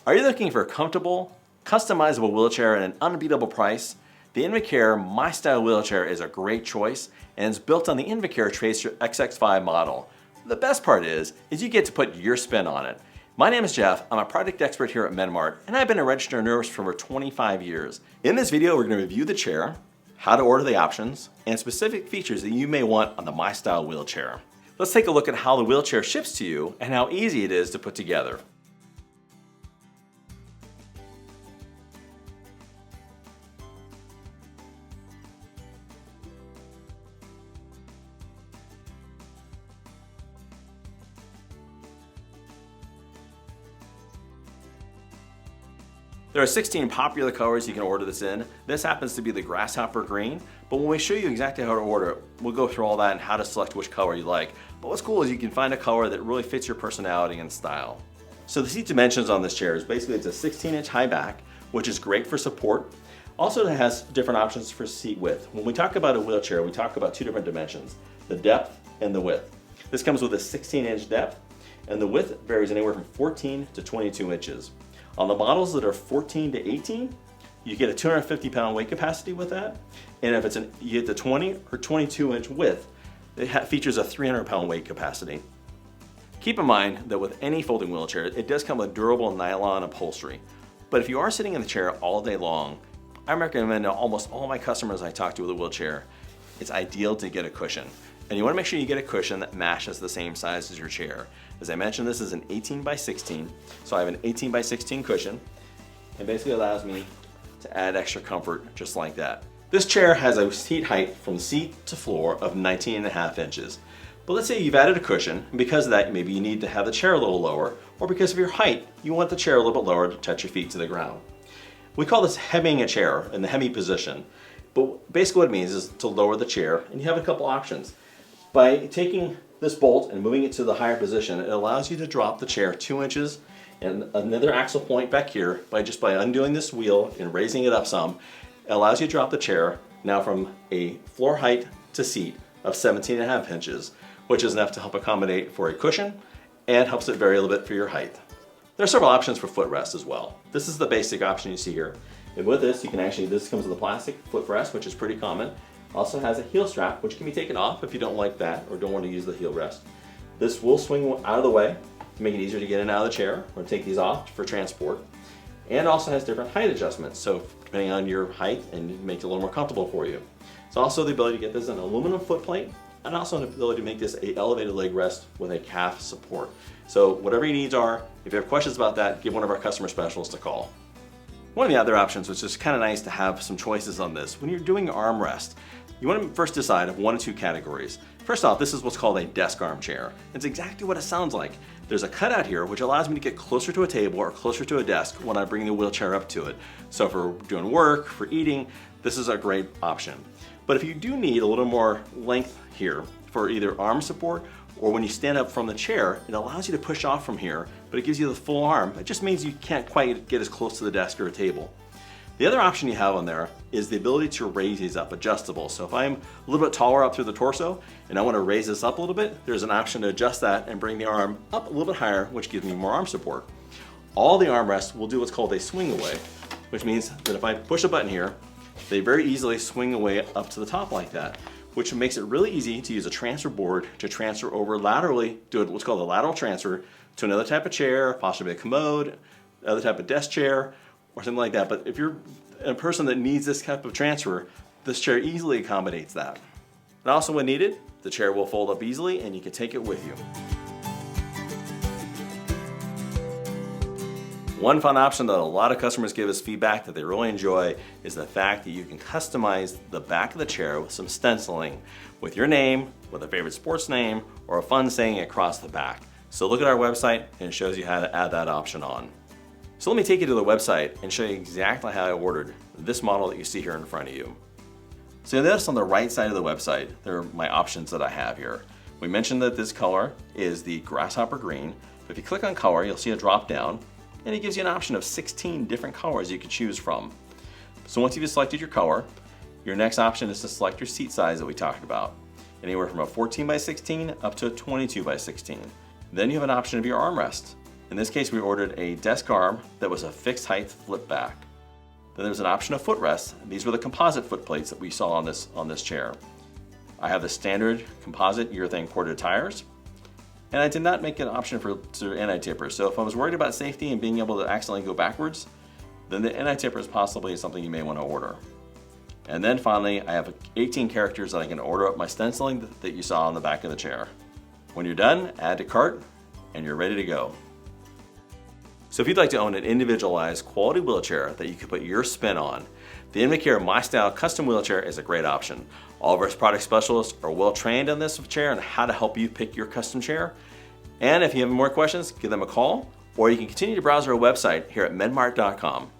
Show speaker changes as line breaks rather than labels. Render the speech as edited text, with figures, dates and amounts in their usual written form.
Are you looking for a comfortable, customizable wheelchair at an unbeatable price? The Invacare MyStyle wheelchair is a great choice and is built on the Invacare Tracer XX5 model. The best part is you get to put your spin on it. My name is Jeff, I'm a product expert here at Mart, and I've been a registered nurse for over 25 years. In this video, we're going to review the chair, how to order the options, and specific features that you may want on the MyStyle wheelchair. Let's take a look at how the wheelchair ships to you and how easy it is to put together. There are 16 popular colors you can order this in. This happens to be the grasshopper green, but when we show you exactly how to order it, we'll go through all that and how to select which color you like. But what's cool is you can find a color that really fits your personality and style. So the seat dimensions on this chair is basically it's a 16-inch high back, which is great for support. Also, it has different options for seat width. When we talk about a wheelchair, we talk about two different dimensions, the depth and the width. This comes with a 16-inch depth, and the width varies anywhere from 14 to 22 inches. On the models that are 14 to 18, you get a 250-pound weight capacity with that. And if you get the 20 or 22-inch width, it features a 300-pound weight capacity. Keep in mind that with any folding wheelchair, it does come with durable nylon upholstery. But if you are sitting in the chair all day long, I recommend to almost all my customers I talk to with a wheelchair, it's ideal to get a cushion. And you want to make sure you get a cushion that matches the same size as your chair. As I mentioned, this is an 18 by 16, so I have an 18 by 16 cushion, and basically allows me to add extra comfort just like that. This chair has a seat height from seat to floor of 19.5 inches. But let's say you've added a cushion, and because of that, maybe you need to have the chair a little lower, or because of your height, you want the chair a little bit lower to touch your feet to the ground. We call this hemming a chair in the hemi position, but basically what it means is to lower the chair, and you have a couple options. By taking this bolt and moving it to the higher position, it allows you to drop the chair 2 inches and another axle point back here by undoing this wheel and raising it up some. It allows you to drop the chair now from a floor height to seat of 17.5 inches, which is enough to help accommodate for a cushion and helps it vary a little bit for your height. There are several options for footrest as well. This is the basic option you see here. And with this, this comes with a plastic footrest, which is pretty common. Also has a heel strap, which can be taken off if you don't like that or don't want to use the heel rest. This will swing out of the way to make it easier to get in and out of the chair or take these off for transport. And also has different height adjustments, so depending on your height, and it makes it a little more comfortable for you. It's also the ability to get this in an aluminum foot plate and also an ability to make this an elevated leg rest with a calf support. So whatever your needs are, if you have questions about that, give one of our customer specialists a call. One of the other options, which is kind of nice to have some choices on this, when you're doing armrest, you want to first decide of one of two categories. First off, this is what's called a desk armchair. It's exactly what it sounds like. There's a cutout here which allows me to get closer to a table or closer to a desk when I bring the wheelchair up to it. So for doing work, for eating, this is a great option. But if you do need a little more length here for either arm support or when you stand up from the chair, it allows you to push off from here, but it gives you the full arm. It just means you can't quite get as close to the desk or a table. The other option you have on there is the ability to raise these up, adjustable. So if I'm a little bit taller up through the torso and I want to raise this up a little bit, there's an option to adjust that and bring the arm up a little bit higher, which gives me more arm support. All the armrests will do what's called a swing away, which means that if I push a button here, they very easily swing away up to the top like that, which makes it really easy to use a transfer board to transfer over laterally, do what's called a lateral transfer to another type of chair, possibly a commode, another type of desk chair, or something like that. But if you're a person that needs this type of transfer, this chair easily accommodates that. And also when needed, the chair will fold up easily and you can take it with you. One fun option that a lot of customers give us feedback that they really enjoy is the fact that you can customize the back of the chair with some stenciling with your name, with a favorite sports name, or a fun saying across the back. So look at our website and it shows you how to add that option on. So let me take you to the website and show you exactly how I ordered this model that you see here in front of you. So you'll notice on the right side of the website, there are my options that I have here. We mentioned that this color is the grasshopper green, but if you click on color, you'll see a drop down, and it gives you an option of 16 different colors you can choose from. So once you've selected your color, your next option is to select your seat size that we talked about, anywhere from a 14 by 16 up to a 22 by 16. Then you have an option of your armrest. In this case, we ordered a desk arm that was a fixed height flip back. Then there's an option of footrests. These were the composite foot plates that we saw on this chair. I have the standard composite urethane corded tires, and I did not make an option for anti-tipper. So if I was worried about safety and being able to accidentally go backwards, then the anti-tipper is possibly something you may want to order. And then finally, I have 18 characters that I can order up my stenciling that you saw on the back of the chair. When you're done, add to cart, and you're ready to go. So if you'd like to own an individualized quality wheelchair that you can put your spin on, the Invacare MyStyle custom wheelchair is a great option. All of our product specialists are well trained on this chair and how to help you pick your custom chair. And if you have more questions, give them a call, or you can continue to browse our website here at medmart.com.